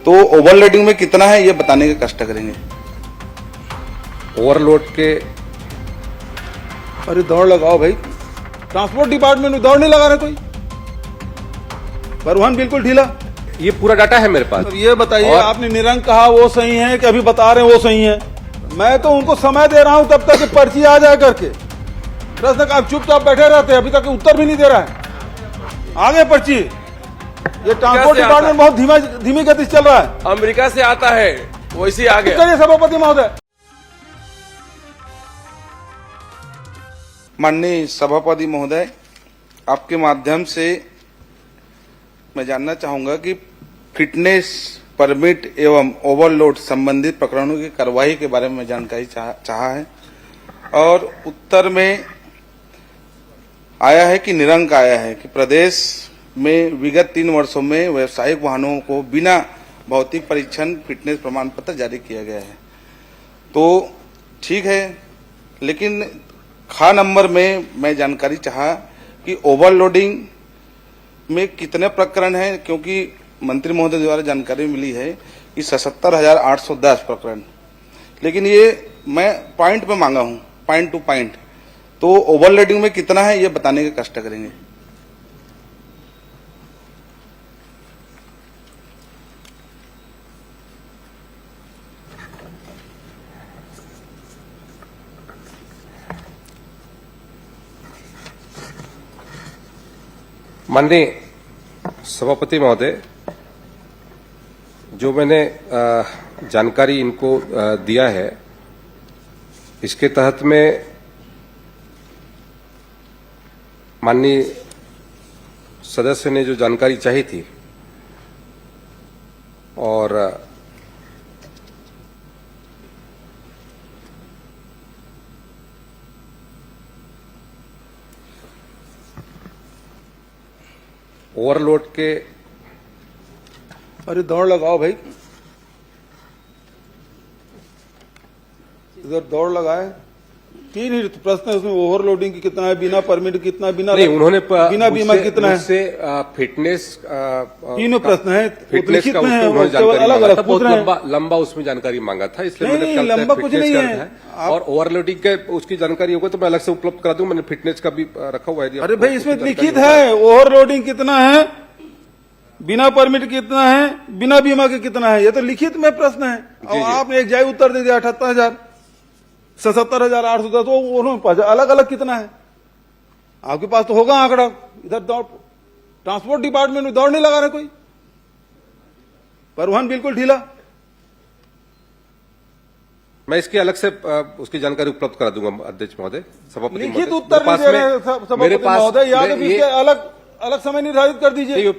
तो ओवरलोडिंग में कितना है ये बताने का कष्ट करेंगे। ओवरलोड के अरे दौड़ लगाओ भाई, ट्रांसपोर्ट डिपार्टमेंट में दौड़ नहीं लगा रहे कोई, परिवहन बिल्कुल ढीला। ये पूरा डाटा है मेरे पास। अब ये बताइए, और आपने निरंक कहा वो सही है कि अभी बता रहे हैं वो सही है? मैं तो उनको समय दे रहा हूं तब तक कि पर्ची आ जाए करके। प्रश्न आप चुपचाप बैठे रहते हैं, अभी तक उत्तर भी नहीं दे रहा है। आगे पर्ची, ये ट्रांसपोर्ट डिपार्टमेंट बहुत धीमी गति से चल रहा है। अमेरिका से आता है वैसे ही आ गया। करिए सभापति महोदय। माननीय सभापति महोदय, आपके माध्यम से मैं जानना चाहूंगा कि फिटनेस परमिट एवं ओवरलोड संबंधित प्रकरणों की कार्रवाई के बारे में जानकारी चाहा है और उत्तर में आया है कि निरंक आया है कि प्रदेश में विगत 3 वर्षों में व्यावसायिक वाहनों को बिना भौतिक परीक्षण फिटनेस प्रमाण पत्र जारी किया गया है। तो ठीक है, लेकिन खा नंबर में मैं जानकारी चाहा कि ओवरलोडिंग में कितने प्रकरण हैं, क्योंकि मंत्री महोदय द्वारा जानकारी मिली है कि 77,810 प्रकरण, लेकिन ये मैं पॉइंट पे मांगा हूं, पॉइंट टू पॉइंट। तो ओवरलोडिंग में कितना है ये बताने का कष्ट करेंगे। माननीय सभापति महोदय, जो मैंने जानकारी इनको दिया है, इसके तहत में माननीय सदस्य ने जो जानकारी चाही थी और ओवरलोड के अरे दौड़ लगाओ भाई, इधर दौड़ लगाए। 3 ही प्रश्न है उसमें, ओवरलोडिंग की कितना है, बिना परमिट कितना, बिना नहीं, उन्होंने बिना बीमा कितना है, से फिटनेस तीनों प्रश्न है। फिटनेस का है, उन्होंने केवल जानकारी अलग मांगा अलग था, पूछ बहुत रहे हैं। लंबा उसमें जानकारी मांगा था, इसलिए नहीं, मैंने नहीं, कल लंबा कुछ फिटनेस नहीं का है। और ओवरलोडिंग के उसकी जानकारी होगा तो मैं अलग से उपलब्ध करा दूंगा। मैंने फिटनेस का भी रखा हुआ है। अरे भाई, इसमें लिखित है ओवरलोडिंग कितना है, बिना परमिट कितना है, बिना बीमा के कितना है, ये तो लिखित में प्रश्न है। और आपने एक जाय उत्तर दे दिया 78,000, 77,810, तो उन्होंने अलग अलग कितना है? आपके पास तो होगा आंकड़ा। इधर दौड़, ट्रांसपोर्ट डिपार्टमेंट में दौड़ नहीं लगा रहे कोई, परिवहन बिल्कुल ढीला। मैं इसकी अलग से उसकी जानकारी उपलब्ध करा दूंगा अध्यक्ष महोदय, सभापति लिखित महोदय। उत्तर नहीं दे रहे सभापति महोदय, या तो इसके अलग अलग समय निर्धारित कर दीजिए। ये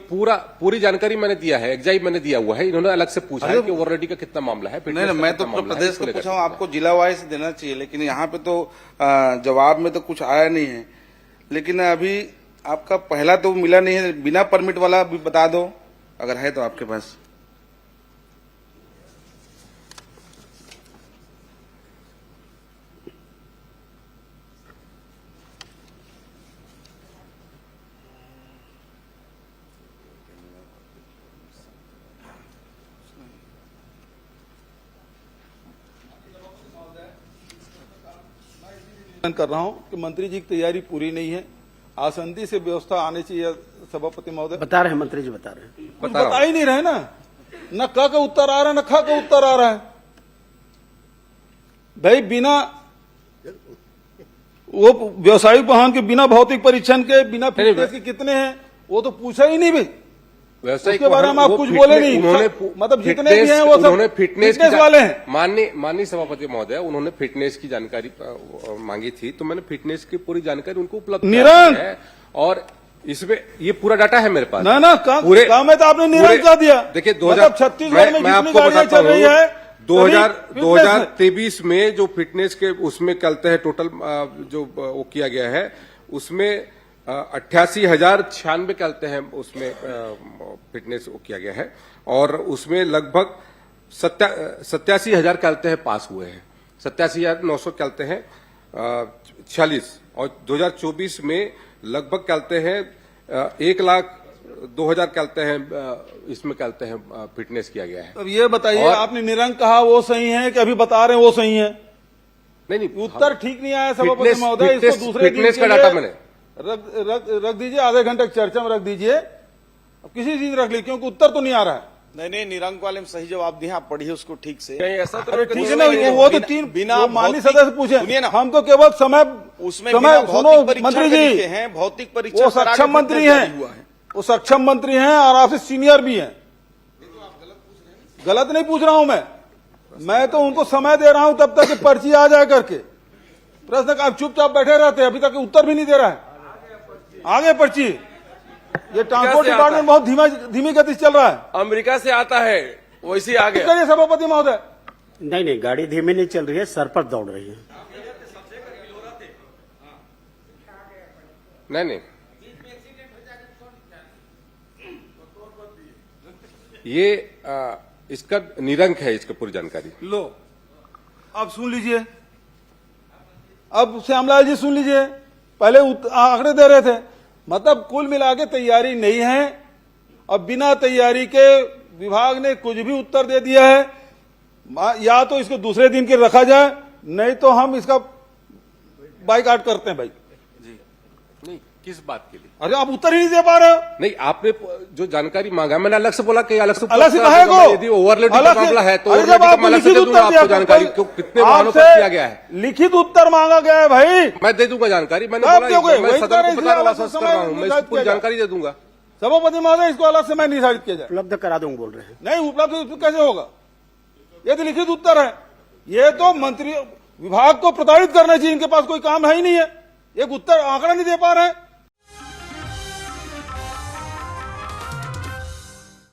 पूरी जानकारी मैंने दिया है, एग्जाइट मैंने दिया हुआ है। इन्होंने अलग से पूछा है कि ओवरलोडिंग का कितना मामला है। नहीं, मैं तो प्रदेश को पूछा हूँ, आपको जिला वाइज देना चाहिए, लेकिन यहाँ पे तो जवाब में तो कुछ आया नहीं है। लेकिन अभी आपका पहला तो मिला नहीं है, बिना परमिट वाला भी बता दो अगर है तो आपके पास। कर रहा हूं कि मंत्री जी की तैयारी पूरी नहीं है, आसंदी से व्यवस्था आनी चाहिए। सभापति महोदय बता रहे हैं, मंत्री जी बता रहे हैं। कुछ बता ही नहीं रहे ना, न क का उत्तर आ रहा है न ख का उत्तर आ रहा है। भाई बिना वो व्यवसायिक वाहन के बिना भौतिक परीक्षण के, बिना फिटनेस के कितने हैं वो तो पूछा ही नहीं भाई। उसके बारे में आप कुछ बोले नहीं। मतलब जितने भी हैं वो सब फिटनेस वाले हैं। माननीय सभापति महोदय, उन्होंने फिटनेस की जानकारी मांगी थी, तो मैंने फिटनेस की पूरी जानकारी उनको उपलब्ध निरंक है। और इसमें ये पूरा डाटा है मेरे पास। ना काम है तो आपने निरंक का दिया। देखिए, छत्तीसगढ़ में जितनी गाड़ियां चल रही है 2023 में जो फिटनेस के उसमें चलते हैं, टोटल जो वो किया गया है उसमें 88,096 चलते हैं, उसमें फिटनेस वो किया गया है। और उसमें लगभग 87,000 चलते हैं पास हुए हैं, 87,900 चलते हैं 46। और 2024 में लगभग चलते हैं 1,00,000 2000 कहते हैं इसमें कहते हैं फिटनेस किया गया है। अब ये बताइए, और- आपने निरंक कहा वो सही है कि अभी बता रहे हैं वो सही है? नहीं उत्तर ठीक नहीं आया सभापति फिटनेस- महोदय। इसको फिटनेस- दूसरे दिन फिटनेस के का लिए डाटा मैंने रख दीजिए, आधे घंटे की चर्चा में रख दीजिए। अब किसी चीज रख ली, क्योंकि उत्तर तो नहीं आ रहा है। नहीं, निरंक वाले में सही जवाब दिए, आप पढ़िए उसको ठीक से। कहीं ऐसा तो अरे नहीं ठीक कि है ना, दूसरे वो तो बिना- तीन बिना वो माननीय भौतिक- सदस्य पूछे, सुनिए ना, हम तो केवल समय उसमें समय बिना सुनो भौतिक परीक्षण मंत्री के जी, लिखे हैं, भौतिक परीक्षण वो करा के सक्षम मंत्री फिटनेस जारी हुआ हैं, है। वो सक्षम मंत्री हैं और आपसे सीनियर भी हैं। गलत नहीं पूछ रहा हूं मैं तो उनको समय दे रहा हूं तब तक कि पर्ची आ जाए करके। प्रश्न का आप चुपचाप बैठे रहते हैं, अभी तक उत्तर भी नहीं दे रहा है। आगे पर्ची, ये ट्रांसपोर्ट से आता डिपार्टमेंट बहुत धीमी गति से चल रहा है। अमेरिका से आता है वैसे ही आ गया। करिए सभापति महोदय। नहीं, गाड़ी धीमी नहीं चल रही है, सर पर दौड़ रही है। नहीं ये इसका निरंक है, इसका पूरी जानकारी। लो अब सुन लीजिए, अब श्यामलाल जी सुन लीजिए। पहले आंकड़े दे रहे थे, मतलब कुल मिला के तैयारी नहीं है। अब बिना तैयारी के विभाग ने कुछ भी उत्तर दे दिया है। या तो इसको दूसरे दिन के रखा जाए, नहीं तो हम इसका बाइकाट करते हैं भाई। नहीं, किस बात के लिए? अरे आप उत्तर ही नहीं दे पा रहे हो। नहीं, आपने जो जानकारी मांगा, मैंने अलग से बोला कि अलग से कहेगा यदि ओवरलोडिंग का मामला है तो अरे जब आपको अलग से लिखित दे दूंगा उत्तर दिया, आपको जानकारी कोई- कितने वाहनों पर आपसे किया गया है। लिखित उत्तर मांगा गया है भाई। मैं दे दूंगा जानकारी, मैंने आप बोला दोगे, मैं वही सदन कह रहे को हैं, बता रहा इसलिए हूँ, कर रहा हूँ, मैं समय इसकी पूरी किया जानकारी दे दूंगा। सभापति महोदय, इसको अलग समय निर्धारित किया जाए। उपलब्ध करा दूंगा बोल रहे हैं। नहीं उपलब्ध कैसे होगा? ये तो लिखित उत्तर है। ये तो मंत्री विभाग को प्रताड़ित करना चाहिए, इनके पास कोई काम है ही नहीं है। एक उत्तर आंकड़ा नहीं दे पा रहे हैं।